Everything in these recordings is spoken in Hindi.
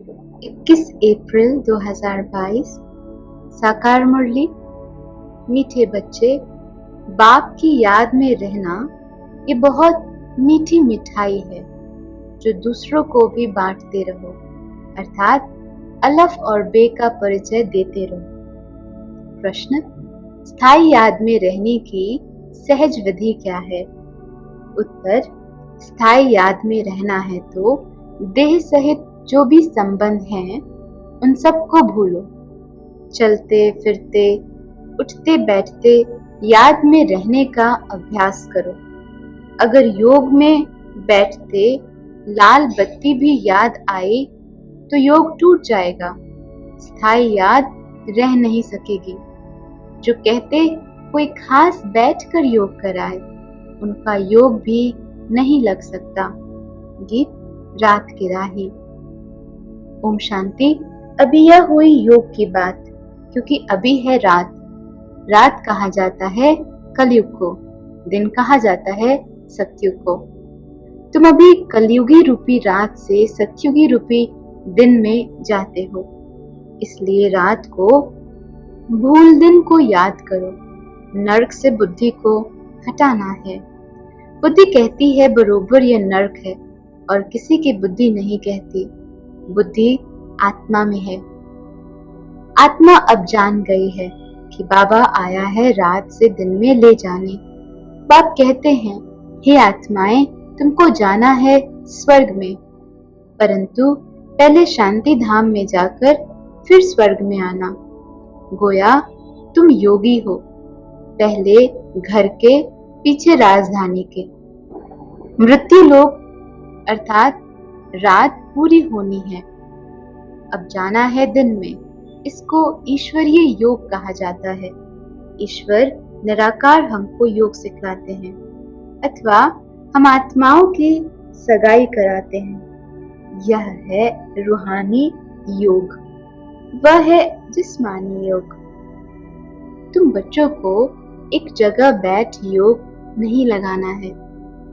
21 अप्रैल 2022। साकार मुरली। मीठे बच्चे, बाप की याद में रहना ये बहुत मीठी मिठाई है जो दूसरों को भी बांटते रहो, अर्थात अलफ और बे का परिचय देते रहो। प्रश्न: स्थायी याद में रहने की सहज विधि क्या है? उत्तर: स्थायी याद में रहना है तो देह सहित जो भी संबंध हैं उन सबको भूलो। चलते फिरते, उठते बैठते याद में रहने का अभ्यास करो। अगर योग में बैठते लाल बत्ती भी याद आई तो योग टूट जाएगा, स्थायी याद रह नहीं सकेगी। जो कहते कोई खास बैठकर योग कराए, उनका योग भी नहीं लग सकता। गीत रात की राही। ओम शांति। अभी यह हुई योग की बात, क्योंकि अभी है रात। रात कहा जाता है कलयुग को, दिन कहा जाता है सतयुग को। तुम अभी कलयुगी रूपी रात से सतयुगी रूपी दिन में जाते हो, इसलिए रात को भूल दिन को याद करो। नरक से बुद्धि को हटाना है। बुद्धि कहती है बरोबर यह नरक है, और किसी की बुद्धि नहीं कहती। बुद्धि आत्मा में है। आत्मा अब जान गई है कि बाबा आया है रात से दिन में ले जाने। बाप कहते हैं, हे आत्माएं, तुमको जाना है स्वर्ग में, परंतु पहले शांति धाम में जाकर फिर स्वर्ग में आना। गोया तुम योगी हो, पहले घर के, पीछे राजधानी के। मृत्यु लोक अर्थात रात पूरी होनी है, अब जाना है दिन में। इसको ईश्वरीय योग कहा जाता है। ईश्वर निराकार हमको योग सिखलाते हैं, अथवा हम आत्माओं की सगाई कराते हैं। यह है रूहानी योग, वह है जिस्मानी योग। तुम बच्चों को एक जगह बैठ योग नहीं लगाना है।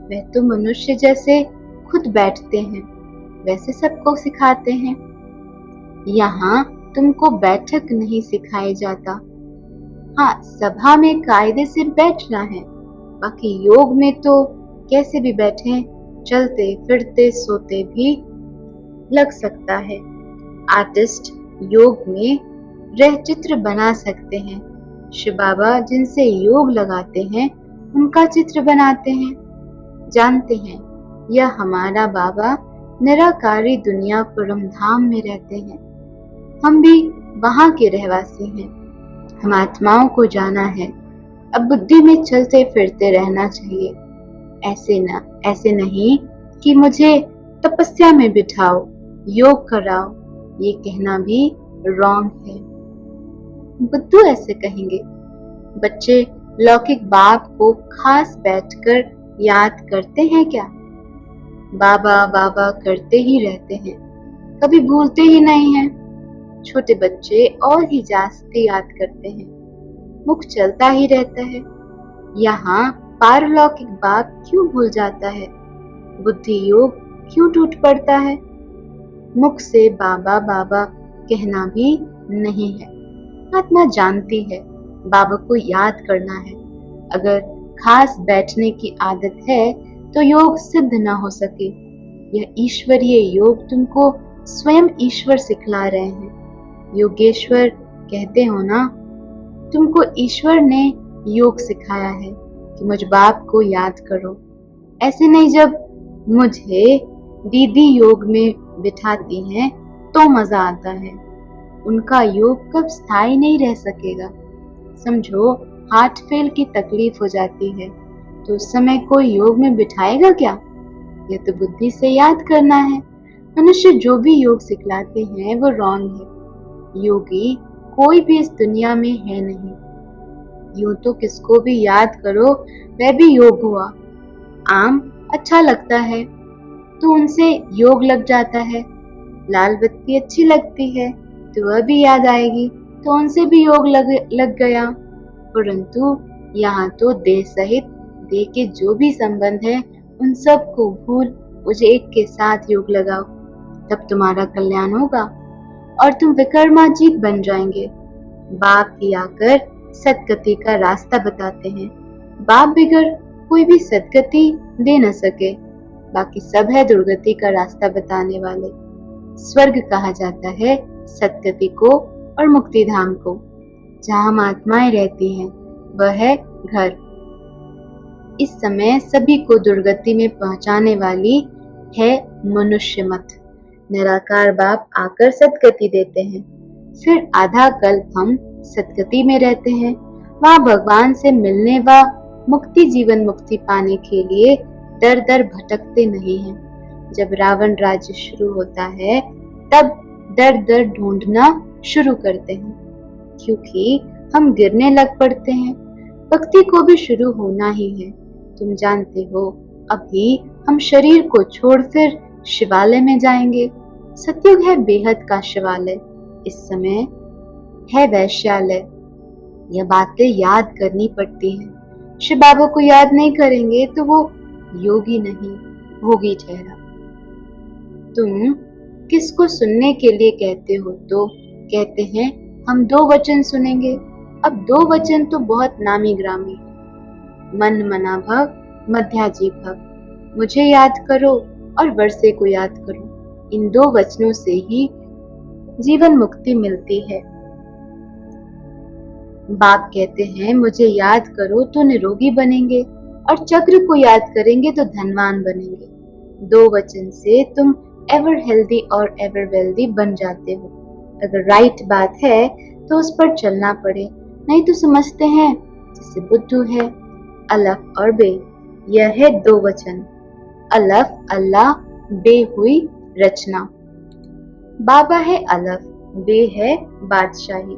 वह तो मनुष्य जैसे खुद बैठते हैं, वैसे सबको सिखाते हैं। यहाँ तुमको बैठक नहीं सिखाया जाता। हाँ, सभा में कायदे से बैठना है, बाकी योग में तो कैसे भी बैठे, चलते फिरते सोते भी लग सकता है। आर्टिस्ट योग में रह चित्र बना सकते हैं। शिव बाबा जिनसे योग लगाते हैं उनका चित्र बनाते हैं। जानते हैं, यह हमारा बाबा निराकारी दुनिया परम धाम में रहते हैं। हम भी वहां के रहवासी हैं। हम आत्माओं को जाना है, अब बुद्धि में चलते फिरते रहना चाहिए। ऐसे नहीं कि मुझे तपस्या में बिठाओ, योग कराओ, ये कहना भी रॉन्ग है। बुद्धू ऐसे कहेंगे। बच्चे लौकिक बाप को खास बैठकर याद करते हैं क्या? बाबा बाबा करते ही रहते हैं, कभी भूलते ही नहीं हैं। छोटे बच्चे और ही जास्ती याद करते हैं, मुख चलता ही रहता है। यहाँ पारलौकिक बाप क्यों भूल जाता है? बुद्धि योग क्यों टूट पड़ता है? मुख से बाबा बाबा कहना भी नहीं है। आत्मा जानती है बाबा को याद करना है। अगर खास बैठने की आदत है तो योग सिद्ध न हो सके। यह ईश्वरीय योग तुमको स्वयं ईश्वर सिखला रहे हैं। योगेश्वर कहते हो ना, तुमको ईश्वर ने योग सिखाया है कि मुझ बाप को याद करो। ऐसे नहीं, जब मुझे दीदी योग में बिठाती हैं तो मजा आता है। उनका योग कब स्थायी नहीं रह सकेगा। समझो, हार्ट फेल की तकलीफ हो जाती है तो उस समय कोई योग में बिठाएगा क्या? यह तो बुद्धि से याद करना है। मनुष्य जो भी योग सिखलाते हैं वो रॉन्ग है। योगी कोई भी इस दुनिया में है नहीं। यूं तो किसको भी याद करो वह भी योग हुआ। आम अच्छा लगता है तो उनसे योग लग जाता है। लाल बत्ती अच्छी लगती है तो वह भी याद आएगी, तो उनसे भी योग लग गया। परंतु यहाँ तो देह सहित देह के जो भी संबंध है उन सब को भूल मुझे एक के साथ योग लगाओ। तब तुम्हारा कल्याण होगा और तुम विक्रमाजीत बन जाएंगे। बाप ही आकर सदगति का रास्ता बताते हैं। बाप बिगर कोई भी सदगति दे न सके, बाकी सब है दुर्गति का रास्ता बताने वाले। स्वर्ग कहा जाता है सदगति को और मुक्ति धाम को, जहाँ हम आत्माएं रहती हैं, वह है घर। इस समय सभी को दुर्गति में पहुंचाने वाली है मनुष्य मत। निराकार बाप आकर सदगति देते हैं, फिर आधा कल्प हम सदगति में रहते हैं। वहाँ भगवान से मिलने व मुक्ति जीवन मुक्ति पाने के लिए दर दर भटकते नहीं हैं। जब रावण राज्य शुरू होता है तब दर दर ढूंढना शुरू करते हैं, क्योंकि हम गिरने लग पड़ते हैं। भक्ति को भी शुरू होना ही है। तुम जानते हो, अभी हम शरीर को छोड़ फिर शिवालय में जाएंगे। सतयुग है बेहद का शिवालय, इस समय है वैश्यालय। यह बातें याद करनी पड़ती हैं। शिव बाबा को याद नहीं करेंगे तो वो योगी नहीं, भोगी ठहरा। तुम किसको सुनने के लिए कहते हो तो कहते हैं हम 2 वचन सुनेंगे। अब 2 वचन तो बहुत नामी ग्रामी है। मन मना भव, मध्याजी भव। मुझे याद करो और वर्षे को याद करो। इन 2 वचनों से ही जीवन मुक्ति मिलती है। बाप कहते हैं मुझे याद करो तो निरोगी बनेंगे और चक्र को याद करेंगे तो धनवान बनेंगे। 2 वचन से तुम एवर हेल्दी और एवर वेल्दी बन जाते हो। अगर राइट बात है तो उस पर चलना पड़े, नहीं तो समझते हैं जैसे बुद्धू है। अलफ और बे, यह है 2 वचन। अलफ अल्लाह, बे हुई रचना। बाबा है अलफ, बे है बादशाही।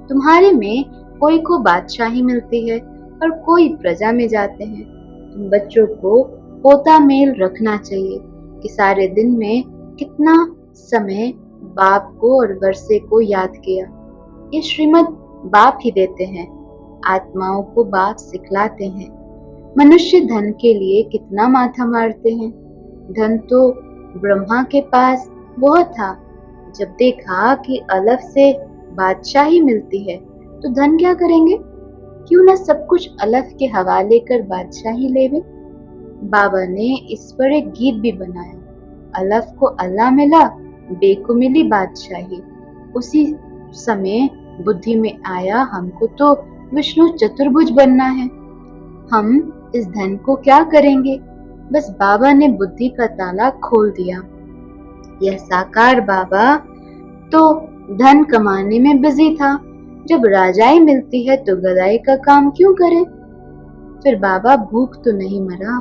तुम्हारे में कोई को बादशाही मिलती है और कोई प्रजा में जाते हैं। तुम बच्चों को पोता मेल रखना चाहिए कि सारे दिन में कितना समय बाप को और वर्षे को याद किया। ये श्रीमद् बाप ही देते हैं। आत्माओं को बाप सिखलाते हैं। मनुष्य धन के लिए कितना माथा मारते हैं। धन तो ब्रह्मा के पास बहुत था। जब देखा कि अलफ से बादशाही मिलती है तो धन क्या करेंगे? क्यों न सब कुछ अलफ के हवाले कर बादशाही लेवे। बाबा ने इस पर एक गीत भी बनाया। अलफ को अल्लाह मिला, बे को मिली बादशाही। उसी समय बुद्धि में आया हमको तो विष्णु चतुर्भुज बनना है। हम इस धन को क्या करेंगे? बस बाबा ने बुद्धि का ताला खोल दिया। यह साकार बाबा तो धन कमाने में बिजी था। जब राजाई मिलती है तो गदाई का काम क्यों करे? फिर बाबा भूख तो नहीं मरा।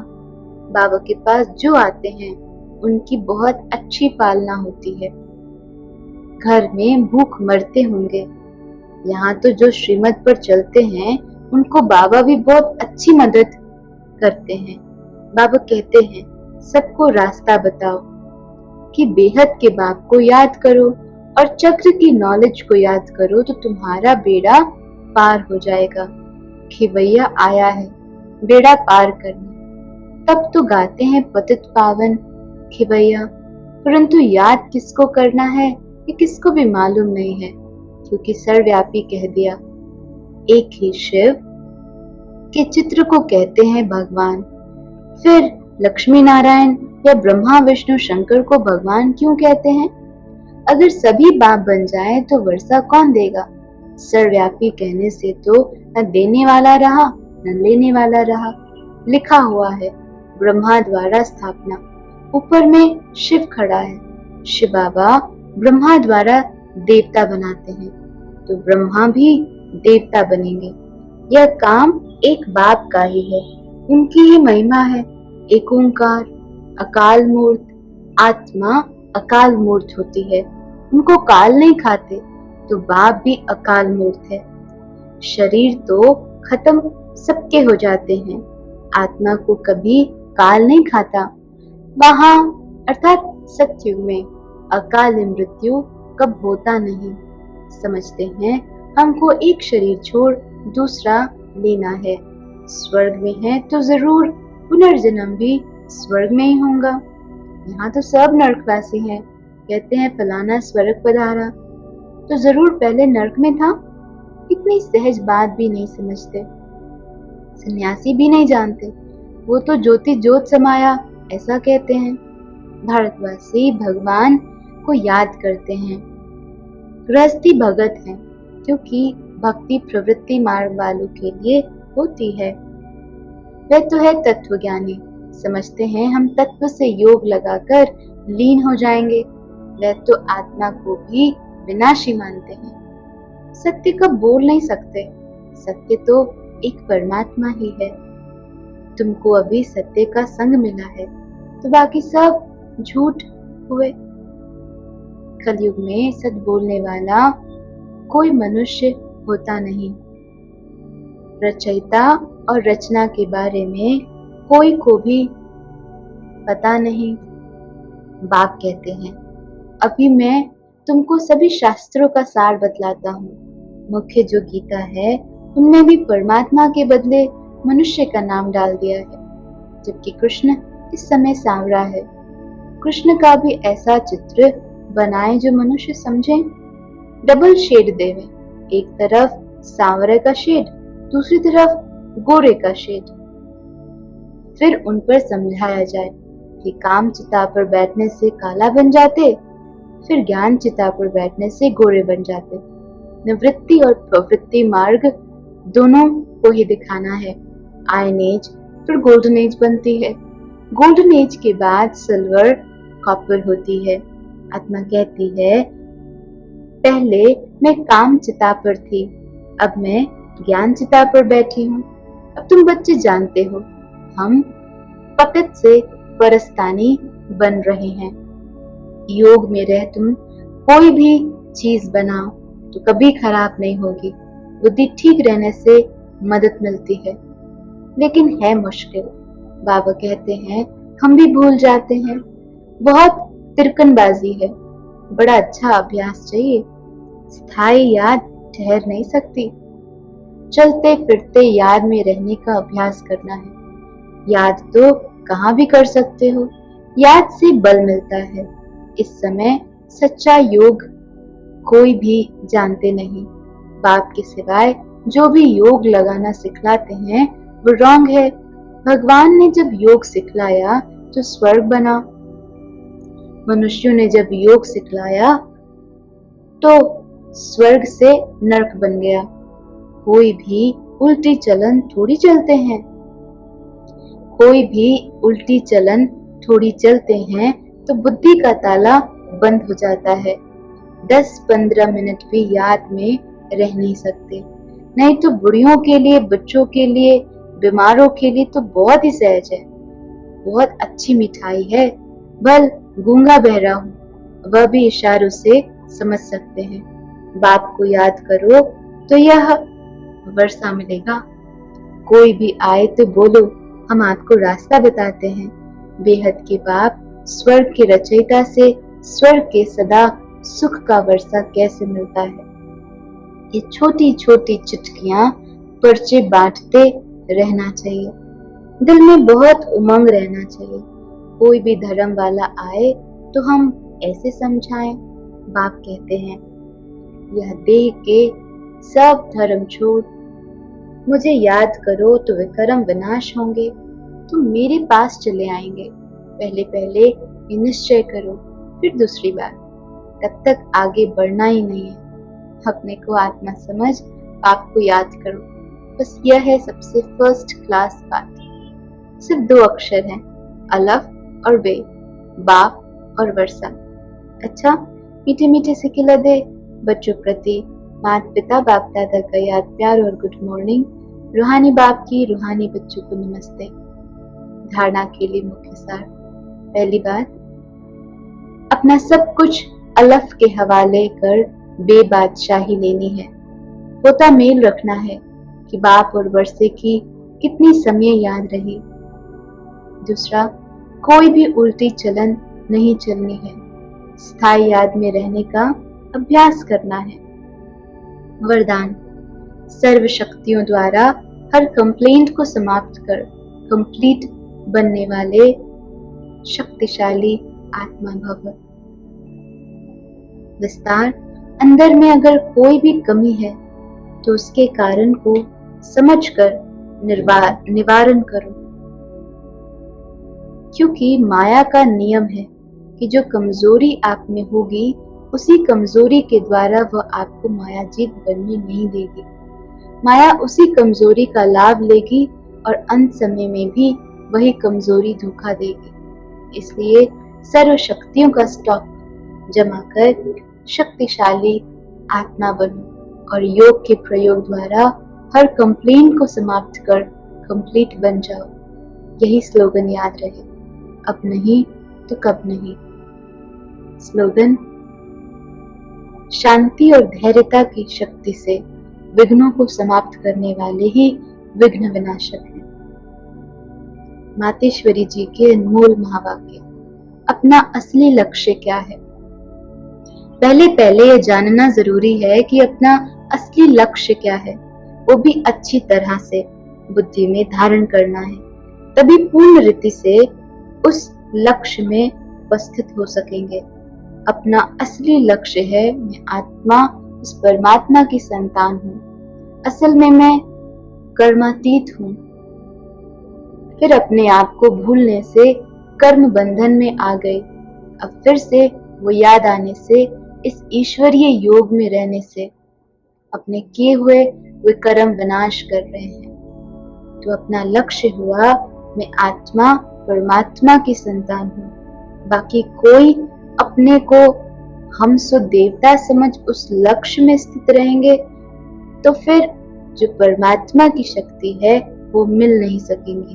बाबा के पास जो आते हैं उनकी बहुत अच्छी पालना होती है। घर में भूख मरते होंगे। यहाँ तो जो श्रीमत पर चलते हैं उनको बाबा भी बहुत अच्छी मदद करते हैं। बाबा कहते हैं सबको रास्ता बताओ कि बेहद के बाप को याद करो और चक्र की नॉलेज को याद करो तो तुम्हारा बेड़ा पार हो जाएगा। खिवैया आया है बेड़ा पार करने। तब तो गाते हैं पतित पावन खिवैया, परंतु याद किसको करना है ये किसको भी मालूम नहीं है, क्योंकि सर्वव्यापी कह दिया। एक ही शिव के चित्र को कहते हैं भगवान। फिर लक्ष्मी नारायण या ब्रह्मा विष्णु शंकर को भगवान क्यों कहते हैं? अगर सभी बाप बन जाए तो वर्षा कौन देगा? सर्वव्यापी कहने से तो न देने वाला रहा न लेने वाला रहा। लिखा हुआ है ब्रह्मा द्वारा स्थापना। ऊपर में शिव खड़ा है। शिव बाबा ब्रह्मा द्वारा देवता बनाते हैं तो ब्रह्मा भी देवता बनेंगे। यह काम एक बाप का ही है, उनकी ही महिमा है। एक ओंकार अकाल मूर्त, आत्मा अकाल मूर्त होती है। उनको काल नहीं खाते तो बाप भी अकाल मूर्त है। शरीर तो खत्म सबके हो जाते हैं, आत्मा को कभी काल नहीं खाता। वहां अर्थात सतयुग में अकाल मृत्यु कब होता नहीं। समझते हैं हमको एक शरीर छोड़ दूसरा लेना है। स्वर्ग में है तो जरूर पुनर्जन्म भी स्वर्ग में ही होगा। यहाँ तो सब नर्कवासी हैं, कहते हैं फलाना स्वर्ग पधारा, तो जरूर पहले नर्क में था। इतनी सहज बात भी नहीं समझते, सन्यासी भी नहीं जानते, वो तो ज्योति ज्योत समाया ऐसा कहते हैं। भारतवासी भगवान को याद करते हैं, गृहस्थी भगत हैं, क्योंकि भक्ति प्रवृत्ति मार्ग वालों के लिए होती है। वह तो है तत्वज्ञानी, समझते हैं हम तत्व से योग लगाकर लीन हो जाएंगे। वह तो आत्मा को भी विनाशी मानते हैं, सत्य का बोल नहीं सकते, सत्य तो एक परमात्मा ही है। तुमको अभी सत्य का संग मिला है तो बाकी सब झूठ हुए। कलयुग में सच बोलने वाला कोई मनुष्य होता नहीं। रचयिता और रचना के बारे में कोई को भी पता नहीं। बाप कहते हैं, अभी मैं तुमको सभी शास्त्रों का सार बतलाता हूँ। मुख्य जो गीता है उनमें भी परमात्मा के बदले मनुष्य का नाम डाल दिया है, जबकि कृष्ण इस समय सांवरा है। कृष्ण का भी ऐसा चित्र बनाए जो मनुष्य समझे। डबल शेड देवे, एक तरफ सांवरे का शेड, दूसरी तरफ गोरे का शेड। फिर उन पर समझाया जाए कि काम चिता पर बैठने से काला बन जाते, फिर ज्ञान चिता पर बैठने से गोरे बन जाते। निवृत्ति और प्रवृत्ति मार्ग दोनों को ही दिखाना है। आयन एज फिर गोल्डन एज बनती है, गोल्डन एज के बाद सिल्वर कॉपर होती है। आत्मा कहती है, पहले मैं काम चिता पर थी, अब मैं ज्ञान चिता पर बैठी हूँ। अब तुम बच्चे जानते हो, हम पतित से परस्तानी बन रहे हैं। योग में रह तुम कोई भी चीज बनाओ तो कभी खराब नहीं होगी। बुद्धि ठीक रहने से मदद मिलती है, लेकिन है मुश्किल। बाबा कहते हैं, हम भी भूल जाते हैं। बहुत तिरकनबाजी है, बड़ा अच्छा अभ्यास चाहिए। स्थायी याद ठहर नहीं सकती, चलते फिरते याद में रहने का अभ्यास करना है। याद तो कहाँ भी कर सकते हो, याद से बल मिलता है। इस समय सच्चा योग कोई भी जानते नहीं। बाप के सिवाय जो भी योग लगाना सिखलाते हैं वो रॉन्ग है। भगवान ने जब योग सिखलाया तो स्वर्ग बना, मनुष्यों ने जब योग सिखलाया तो स्वर्ग से नरक बन गया। कोई भी उल्टी चलन थोड़ी चलते हैं, कोई भी उल्टी चलन थोड़ी चलते हैं तो बुद्धि का ताला बंद हो जाता है। 10-15 मिनट भी याद में रह नहीं सकते। नहीं तो बुढ़ियों के लिए, बच्चों के लिए, बीमारों के लिए तो बहुत ही सहज है, बहुत अच्छी मिठाई है। बल गूंगा बहरा हूँ, वह भी इशारों से समझ सकते हैं। बाप को याद करो तो यह वर्षा मिलेगा। कोई भी आए तो बोलो, हम आपको रास्ता बताते हैं। बेहद के बाप स्वर्ग के रचयिता से स्वर्ग के सदा सुख का वर्षा कैसे मिलता है। ये छोटी छोटी चुटकियां पर्चे बांटते रहना चाहिए। दिल में बहुत उमंग रहना चाहिए। कोई भी धर्म वाला आए तो हम ऐसे समझाएं। बाप कहते हैं, यह देह के सब धर्म छोड़ मुझे याद करो तो विक्रम विनाश होंगे, तुम मेरे पास चले आएंगे। पहले पहले ये निश्चय करो, फिर दूसरी बात, तब तक आगे बढ़ना ही नहीं है। अपने को आत्मा समझ बाप को याद करो, बस यह है सबसे फर्स्ट क्लास बात। सिर्फ 2 अक्षर हैं, अलफ और बे, बाप और वर्षा। अच्छा, मीठे मीठे से खिला दे बच्चों प्रति माता पिता बाप दादा का याद प्यार और गुड मॉर्निंग। रूहानी बाप की रूहानी बच्चों को नमस्ते। धारणा के लिए मुख्य सार। पहली बात, अपना सब कुछ अलफ के हवाले कर बेबादशाही लेनी है। पोता मेल रखना है कि बाप और वर्षे की कितनी समय याद रही। दूसरा, कोई भी उल्टी चलन नहीं चलनी है। स्थायी याद में रहने का अभ्यास करना है। वरदान, सर्व शक्तियों द्वारा हर कंप्लेंट को समाप्त कर कंप्लीट बनने वाले शक्तिशाली आत्मा भव। विस्तार, अंदर में अगर कोई भी कमी है तो उसके कारण को समझकर निवारण करो, क्योंकि माया का नियम है कि जो कमजोरी आप में होगी उसी कमजोरी के द्वारा वह आपको मायाजीत बनने नहीं देगी। माया उसी कमजोरी का लाभ लेगी और अंत समय में भी वही कमजोरी धोखा देगी। इसलिए सर्व शक्तियों का स्टॉक जमा कर शक्तिशाली आत्मा बनो और योग के प्रयोग द्वारा हर कंप्लेंट को समाप्त कर कंप्लीट बन जाओ। यही स्लोगन याद रहे, अब नहीं तो कब नहीं। स्लोगन, शांति और धैर्यता की शक्ति से विघ्नों को समाप्त करने वाले ही विघ्न विनाशक हैं। मातेश्वरी जी के अनमोल महावाक्य। अपना असली लक्ष्य क्या है? पहले यह जानना जरूरी है कि अपना असली लक्ष्य क्या है, वो भी अच्छी तरह से बुद्धि में धारण करना है, तभी पूर्ण रीति से उस लक्ष्य में उपस्थित हो सकेंगे। अपना असली लक्ष्य है, मैं आत्मा उस परमात्मा की संतान हूँ, असल में मैं कर्मातीत हूँ। फिर अपने आप को भूलने से कर्म बंधन में आ गए, अब फिर से वो याद आने से, इस ईश्वरीय योग में रहने से अपने किए हुए वे कर्म विनाश कर रहे हैं। तो अपना लक्ष्य हुआ, मैं आत्मा परमात्मा की संतान हूँ। बाकी कोई अपने को हम सो देवता समझ उस लक्ष्य में स्थित रहेंगे तो फिर जो परमात्मा की शक्ति है वो मिल नहीं सकेंगी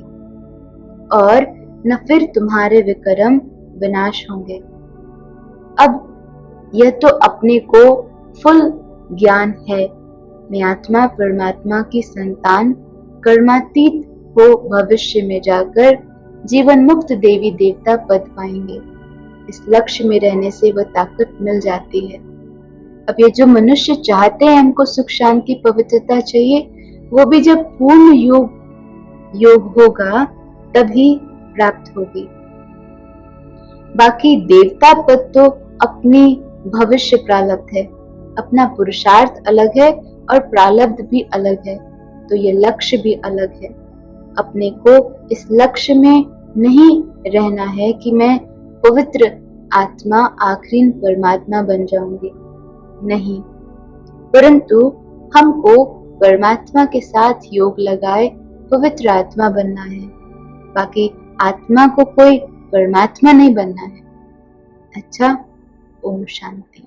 और न फिर तुम्हारे विकर्म विनाश होंगे। अब यह तो अपने को फुल ज्ञान है, मैं आत्मा परमात्मा की संतान कर्मातीत हो भविष्य में जाकर जीवन मुक्त देवी देवता पद पाएंगे। इस लक्ष्य में रहने से वह ताकत मिल जाती है। अब ये जो मनुष्य चाहते हैं हमको सुख शांति पवित्रता चाहिए, वो भी जब पूर्ण योग होगा तभी प्राप्त होगी। बाकी देवता पद तो अपनी भविष्य प्रारब्ध है, अपना पुरुषार्थ अलग है और प्रारब्ध भी अलग है, तो ये लक्ष्य भी अलग है। अपने को इस लक्ष्य में नहीं रहना है कि मैं पवित्र आत्मा आखिरी परमात्मा बन जाऊंगी, नहीं, परंतु हमको परमात्मा के साथ योग लगाए पवित्र आत्मा बनना है। बाकी आत्मा को कोई परमात्मा नहीं बनना है। अच्छा, ओम शांति।